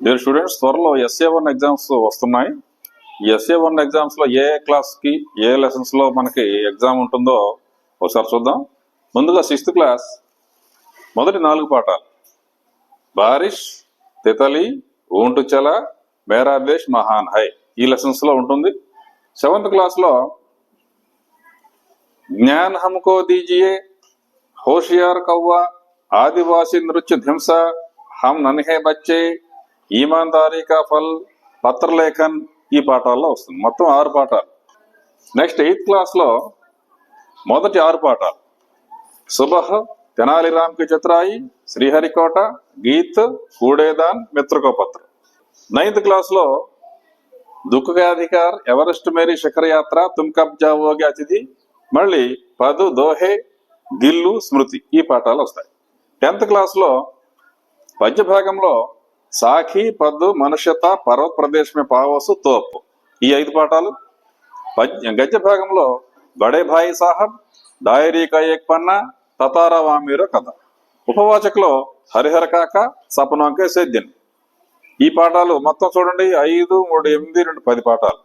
Dear students, త్వరలో SA1 exams వస్తున్నాయి. ఈ SA1 ఎగ్జామ్స్ లో ఏ క్లాస్ కి ఏ లెసన్స్ లో మనకి ఎగ్జామ్ ఉంటుందో ఒకసారి చూద్దాం. ముందుగా 6th క్లాస్ మొదటి 4 పాఠాలు బారిష్, తితలి, ఊంటు చల, మేరా దేశ్ మహాన్ హై ఈ లెసన్స్ లో ఉంటుంది. 7th క్లాస్ లో జ్ఞాన్ హమ్కో దీజియే, హోషియార్ కవ్వా, ఆదివాసి నృత్య ధింస, హమ్ నన్హే బచ్చే, ఈమాన్దారీ కా ఫల్, పత్రలేఖన్ ఈ పాఠాల్లో వస్తుంది. మొత్తం 6 పాఠాలు. నెక్స్ట్ 8th క్లాస్ లో మొదటి 6 పాఠాలు సుబహ్, తెనాలిరామ్ కి చతురాయి, శ్రీహరికోట, గీత్, కూడేదాన్, మిత్రకో పత్ర. 9th క్లాస్ లో దుఃఖ కా అధికార్, ఎవరెస్ట్ మేరీ శిఖర యాత్ర, తుమ్ కబ్ జావోగే అతిథి, మళ్ళీ పదు, దోహే, దిల్లు, స్మృతి ఈ పాఠాలు వస్తాయి. 10th క్లాస్ లో పద్య భాగంలో సాఖీ, పద్దు, మనుష్యత, పర్వత్ ప్రదేశ్ మే పావసు, తోపు ఈ 5 పాఠాలు. గద్య భాగంలో బడే భాయి సాహబ్, డైరీ కా ఏక్ పన్నా, తతారా వామీరో కథ. ఉపవాచకలో హరిహర కాక, సపనోంకే సేద్యన్ ఈ పాఠాలు మొత్తం చూడండి. 5, 3, 8, 2, 10 పాఠాలు.